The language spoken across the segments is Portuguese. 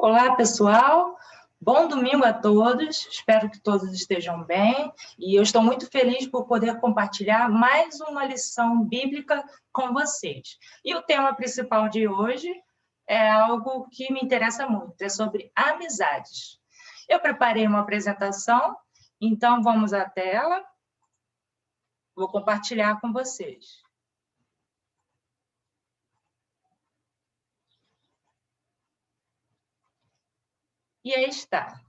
Olá, pessoal. Bom domingo a todos. Espero que todos estejam bem. E eu estou muito feliz por poder compartilhar mais uma lição bíblica com vocês. E o tema principal de hoje é algo que me interessa muito, é sobre amizades. Eu preparei uma apresentação, então vamos à tela. Vou compartilhar com vocês. E aí está.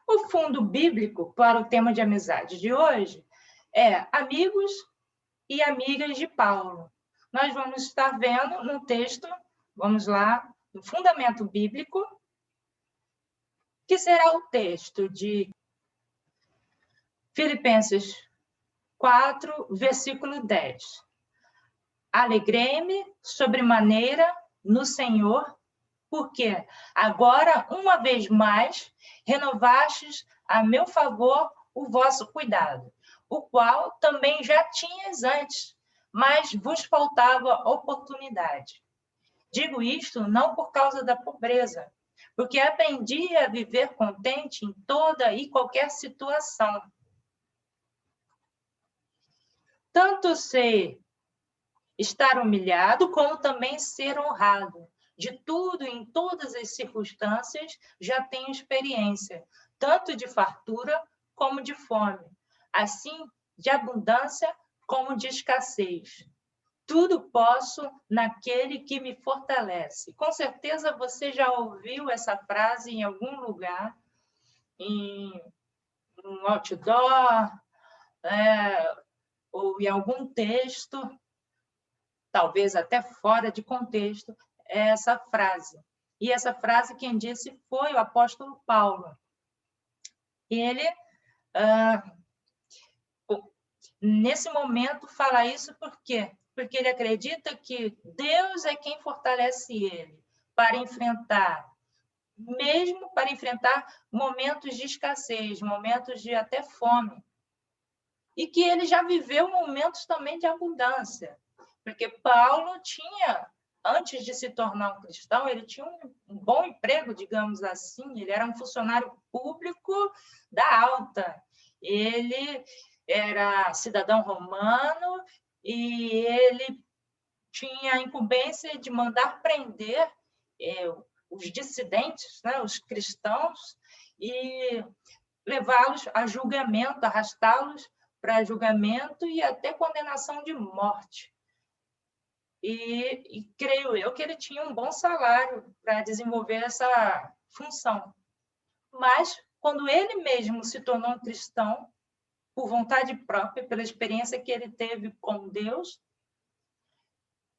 O fundo bíblico para o tema de amizade de hoje é amigos e amigas de Paulo. Nós vamos estar vendo no texto, vamos lá, no fundamento bíblico, que será o texto de Filipenses 4, versículo 10. Alegrei-me sobremaneira no Senhor, porque agora, uma vez mais, renovastes a meu favor o vosso cuidado, o qual também já tinhas antes, mas vos faltava oportunidade. Digo isto não por causa da pobreza, porque aprendi a viver contente em toda e qualquer situação. Tanto sei estar humilhado, como também ser honrado. De tudo, em todas as circunstâncias, já tenho experiência, tanto de fartura como de fome, assim de abundância como de escassez. Tudo posso naquele que me fortalece. Com certeza você já ouviu essa frase em algum lugar, em um outdoor, ou em algum texto, talvez até fora de contexto, é essa frase. E essa frase, quem disse foi o apóstolo Paulo. Ele, nesse momento, fala isso por quê? Porque ele acredita que Deus é quem fortalece ele para enfrentar, mesmo para enfrentar momentos de escassez, momentos de até fome. E que ele já viveu momentos também de abundância. Porque Paulo tinha, antes de se tornar um cristão, ele tinha um bom emprego, digamos assim, ele era um funcionário público da alta. Ele era cidadão romano e ele tinha a incumbência de mandar prender os dissidentes, né, os cristãos, e levá-los a julgamento, arrastá-los para julgamento e até condenação de morte. E creio eu que ele tinha um bom salário para desenvolver essa função. Mas, quando ele mesmo se tornou um cristão, por vontade própria, pela experiência que ele teve com Deus,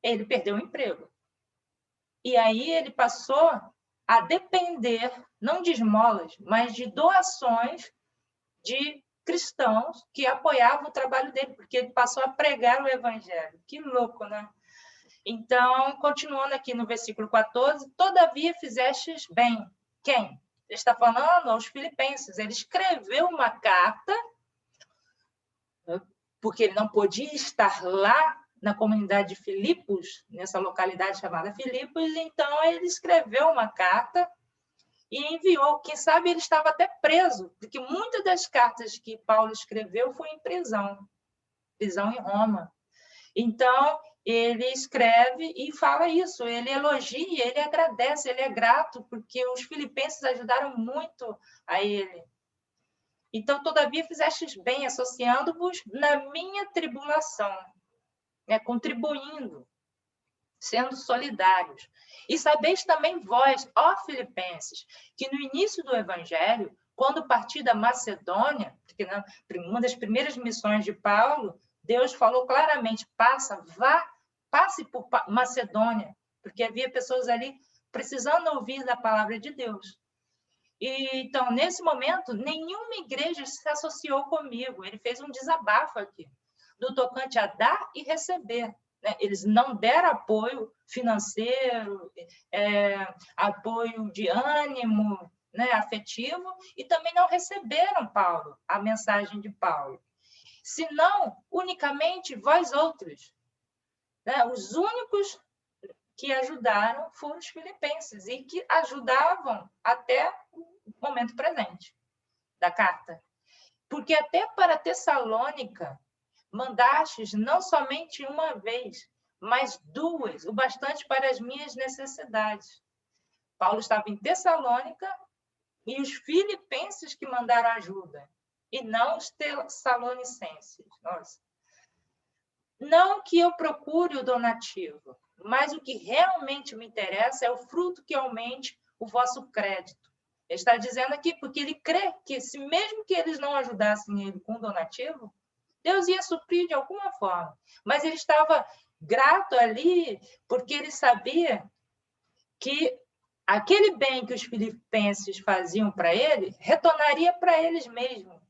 ele perdeu o emprego. E aí ele passou a depender, não de esmolas, mas de doações de cristãos que apoiavam o trabalho dele, porque ele passou a pregar o evangelho. Que louco, né? Então, continuando aqui no versículo 14, todavia fizestes bem. Quem? Ele está falando aos filipenses. Ele escreveu uma carta, porque ele não podia estar lá na comunidade de Filipos, nessa localidade chamada Filipos, então ele escreveu uma carta e enviou. Quem sabe ele estava até preso, porque muitas das cartas que Paulo escreveu foi em prisão em Roma. Então, ele escreve e fala isso, ele elogia, ele agradece, ele é grato, porque os filipenses ajudaram muito a ele. Então, todavia, fizestes bem, associando-vos na minha tribulação, né? Contribuindo, sendo solidários. E sabeis também vós, ó filipenses, que no início do evangelho, quando parti da Macedônia, porque uma das primeiras missões de Paulo, Deus falou claramente, passe por Macedônia, porque havia pessoas ali precisando ouvir da palavra de Deus. E, então, nesse momento, nenhuma igreja se associou comigo. Ele fez um desabafo aqui, do tocante a dar e receber. Eles não deram apoio financeiro, apoio de ânimo, né, afetivo, e também não receberam Paulo, a mensagem de Paulo. Senão, unicamente vós outros. Né? Os únicos que ajudaram foram os filipenses e que ajudavam até o momento presente da carta. Porque até para Tessalônica mandastes não somente uma vez, mas duas, o bastante para as minhas necessidades. Paulo estava em Tessalônica e os filipenses que mandaram ajuda, e não os tessalonicenses. Nossa. Não que eu procure o donativo, mas o que realmente me interessa é o fruto que aumente o vosso crédito. Ele está dizendo aqui porque ele crê que, se mesmo que eles não ajudassem ele com donativo, Deus ia suprir de alguma forma. Mas ele estava grato ali porque ele sabia que aquele bem que os filipenses faziam para ele, retornaria para eles mesmos.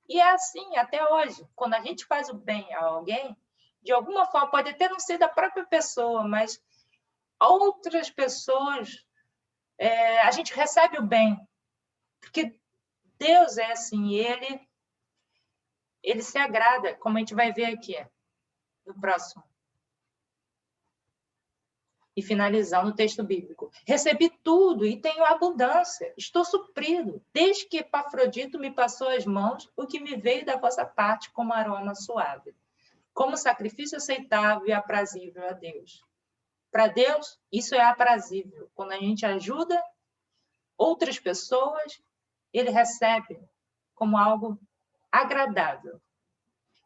E é assim até hoje. Quando a gente faz o bem a alguém, de alguma forma, pode até não ser da própria pessoa, mas outras pessoas, a gente recebe o bem. Porque Deus é assim, ele se agrada, como a gente vai ver aqui no próximo. E finalizando o texto bíblico. Recebi tudo e tenho abundância. Estou suprido. Desde que Epafrodito me passou as mãos, o que me veio da vossa parte como aroma suave. Como sacrifício aceitável e aprazível a Deus. Para Deus, isso é aprazível. Quando a gente ajuda outras pessoas, ele recebe como algo agradável.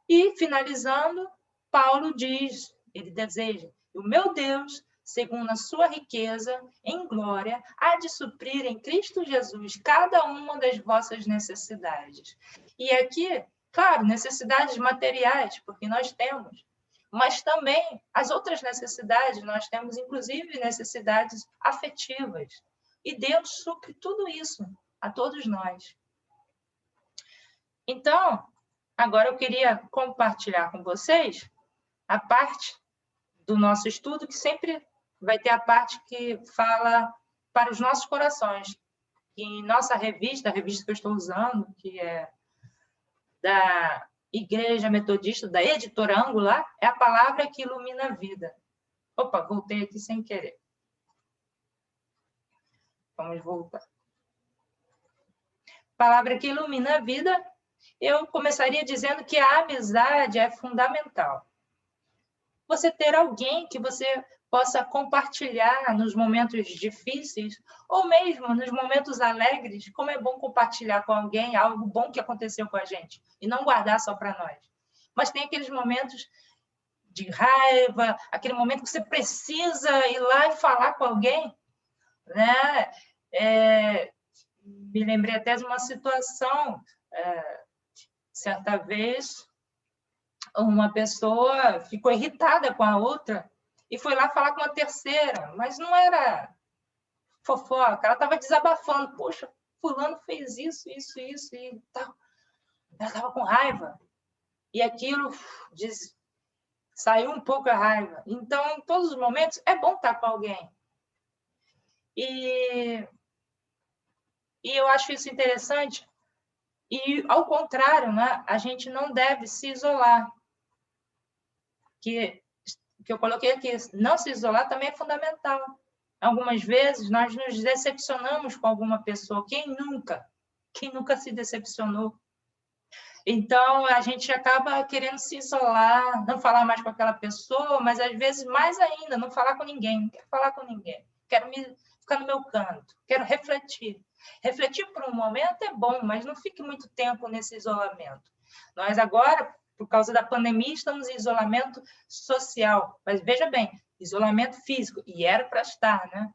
E, finalizando, Paulo diz, ele deseja, o meu Deus, segundo a sua riqueza em glória, há de suprir em Cristo Jesus cada uma das vossas necessidades. E aqui, claro, necessidades materiais, porque nós temos, mas também as outras necessidades, nós temos inclusive necessidades afetivas. E Deus supre tudo isso a todos nós. Então, agora eu queria compartilhar com vocês a parte do nosso estudo, que sempre vai ter a parte que fala para os nossos corações. E em nossa revista, a revista que eu estou usando, que é da Igreja Metodista, da Editora Angular, é a palavra que ilumina a vida. Opa, voltei aqui sem querer. Vamos voltar. Palavra que ilumina a vida, eu começaria dizendo que a amizade é fundamental. Você ter alguém que você possa compartilhar nos momentos difíceis, ou mesmo nos momentos alegres, como é bom compartilhar com alguém algo bom que aconteceu com a gente, e não guardar só para nós. Mas tem aqueles momentos de raiva, aquele momento que você precisa ir lá e falar com alguém, né? Me lembrei até de uma situação, certa vez, uma pessoa ficou irritada com a outra e foi lá falar com a terceira, mas não era fofoca, ela estava desabafando. Poxa, fulano fez isso e tal. Ela estava com raiva. E aquilo saiu um pouco a raiva. Então, em todos os momentos, é bom estar com alguém. E eu acho isso interessante. E, ao contrário, né, a gente não deve se isolar. Que eu coloquei aqui, não se isolar também é fundamental. Algumas vezes nós nos decepcionamos com alguma pessoa. Quem nunca se decepcionou? Então, a gente acaba querendo se isolar, não falar mais com aquela pessoa, mas às vezes mais ainda, não falar com ninguém. Não quero falar com ninguém. Quero ficar no meu canto. Quero refletir. Refletir por um momento é bom, mas não fique muito tempo nesse isolamento. Nós agora, por causa da pandemia, estamos em isolamento social. Mas veja bem, isolamento físico. E era para estar, né?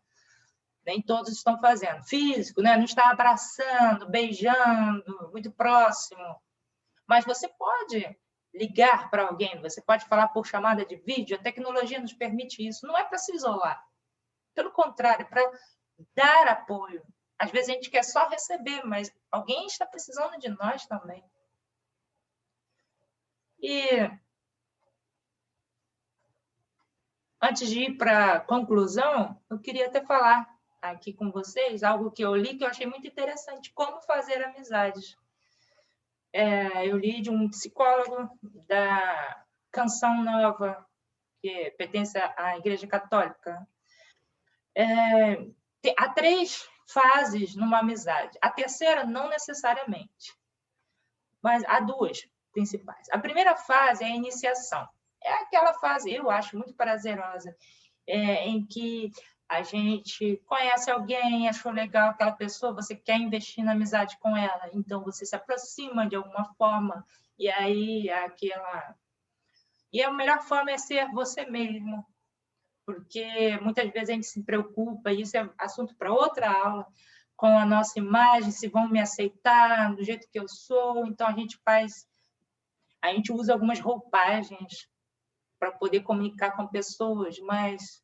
Nem todos estão fazendo. Físico, né? Não está abraçando, beijando, muito próximo. Mas você pode ligar para alguém, você pode falar por chamada de vídeo, a tecnologia nos permite isso. Não é para se isolar. Pelo contrário, é para dar apoio. Às vezes a gente quer só receber, mas alguém está precisando de nós também. E antes de ir para a conclusão, eu queria até falar aqui com vocês algo que eu li que eu achei muito interessante, como fazer amizades. Eu li de um psicólogo da Canção Nova, que pertence à Igreja Católica. Há 3 fases numa amizade. A terceira, não necessariamente, mas há 2 principais. A primeira fase é a iniciação. É aquela fase, eu acho, muito prazerosa, em que a gente conhece alguém, achou legal aquela pessoa, você quer investir na amizade com ela, então você se aproxima de alguma forma, e aí E a melhor forma é ser você mesmo, porque muitas vezes a gente se preocupa, e isso é assunto para outra aula, com a nossa imagem, se vão me aceitar do jeito que eu sou, então a gente usa algumas roupagens para poder comunicar com pessoas, mas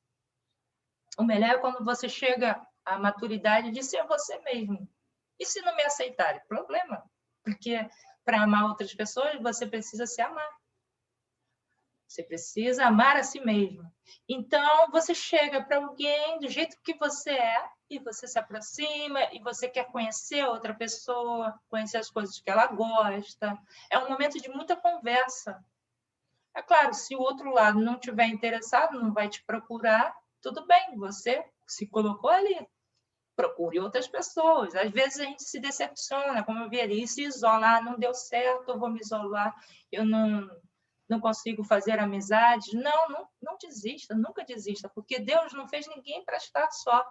o melhor é quando você chega à maturidade de ser você mesmo. E se não me aceitarem? Problema. Porque para amar outras pessoas, você precisa se amar. Você precisa amar a si mesmo. Então, você chega para alguém do jeito que você é, e você se aproxima, e você quer conhecer outra pessoa, conhecer as coisas que ela gosta. É um momento de muita conversa. É claro, se o outro lado não estiver interessado, não vai te procurar, tudo bem, você se colocou ali. Procure outras pessoas. Às vezes a gente se decepciona, como eu vi ali, se isola, não deu certo, eu vou me isolar, eu não consigo fazer amizade. Não desista, nunca desista, porque Deus não fez ninguém para estar só.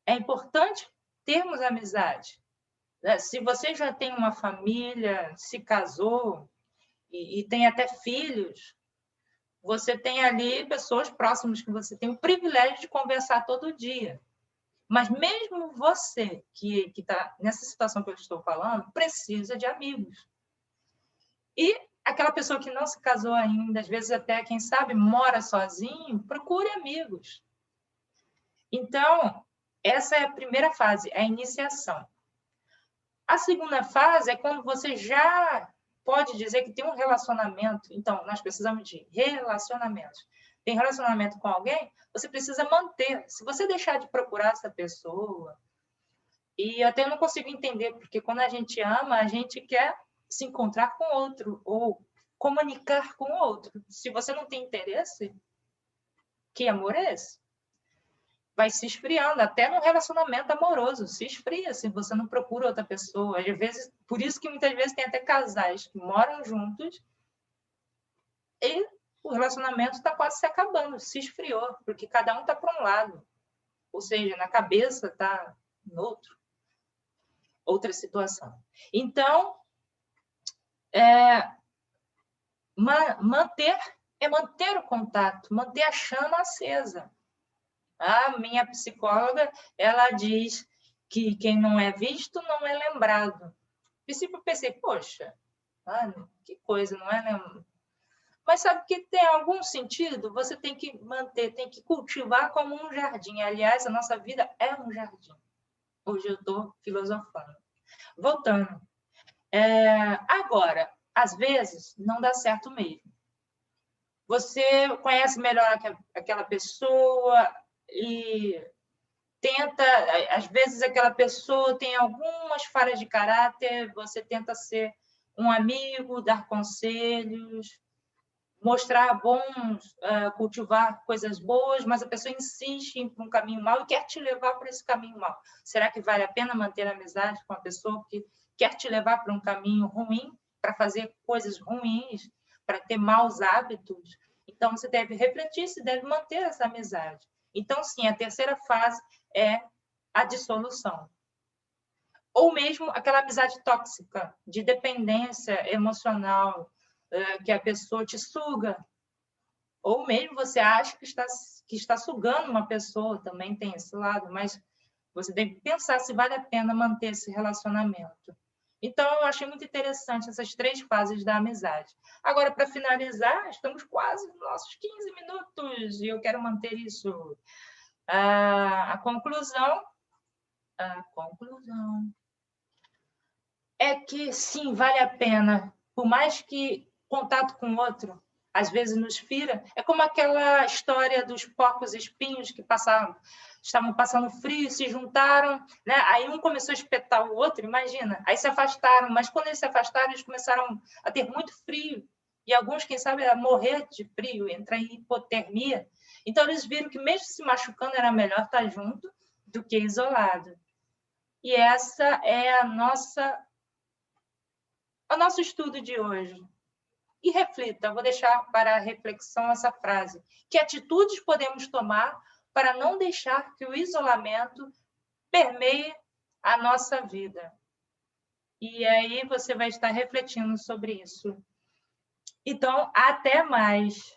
É importante termos amizade. Se você já tem uma família, se casou e tem até filhos, você tem ali pessoas próximas que você tem o privilégio de conversar todo dia. Mas mesmo você que está nessa situação que eu estou falando, precisa de amigos. E aquela pessoa que não se casou ainda, às vezes até, quem sabe, mora sozinho, procure amigos. Então, essa é a primeira fase, a iniciação. A segunda fase é quando você já pode dizer que tem um relacionamento. Então, nós precisamos de relacionamentos. Tem relacionamento com alguém, você precisa manter. Se você deixar de procurar essa pessoa, e até eu não consigo entender, porque quando a gente ama, a gente quer se encontrar com outro, ou comunicar com outro. Se você não tem interesse, que amor é esse? Vai se esfriando, até no relacionamento amoroso, se esfria se você não procura outra pessoa. Às vezes, por isso que muitas vezes tem até casais que moram juntos e o relacionamento está quase se acabando, se esfriou, porque cada um está para um lado. Ou seja, na cabeça está em outra situação. Então, manter o contato, manter a chama acesa. A minha psicóloga, ela diz que quem não é visto não é lembrado. A princípio eu pensei, poxa, que coisa, não é? Mas sabe que tem algum sentido? Você tem que manter, tem que cultivar como um jardim. Aliás, a nossa vida é um jardim. Hoje eu estou filosofando. Voltando. Agora, às vezes, não dá certo mesmo. Você conhece melhor aquela pessoa e tenta, às vezes aquela pessoa tem algumas falhas de caráter, você tenta ser um amigo, dar conselhos, mostrar cultivar coisas boas, mas a pessoa insiste em ir para um caminho mau e quer te levar para esse caminho mau. Será que vale a pena manter a amizade com uma pessoa que quer te levar para um caminho ruim, para fazer coisas ruins, para ter maus hábitos? Então, você deve refletir se deve manter essa amizade. Então, sim, a terceira fase é a dissolução. Ou mesmo aquela amizade tóxica, de dependência emocional, que a pessoa te suga. Ou mesmo você acha que está sugando uma pessoa, também tem esse lado, mas você tem que pensar se vale a pena manter esse relacionamento. Então, eu achei muito interessante essas 3 fases da amizade. Agora, para finalizar, estamos quase nos nossos 15 minutos e eu quero manter isso. A conclusão é que, sim, vale a pena. Por mais que contato com o outro, às vezes, nos fira, é como aquela história dos porcos espinhos que estavam passando frio, se juntaram, né? Aí um começou a espetar o outro, imagina. Aí se afastaram, mas quando eles se afastaram, eles começaram a ter muito frio. e alguns, quem sabe, a morrer de frio, entrar em hipotermia. Então, eles viram que, mesmo se machucando, era melhor estar junto do que isolado. E essa é o nosso estudo de hoje. E reflita, vou deixar para a reflexão essa frase. Que atitudes podemos tomar para não deixar que o isolamento permeie a nossa vida? E aí você vai estar refletindo sobre isso. Então, até mais!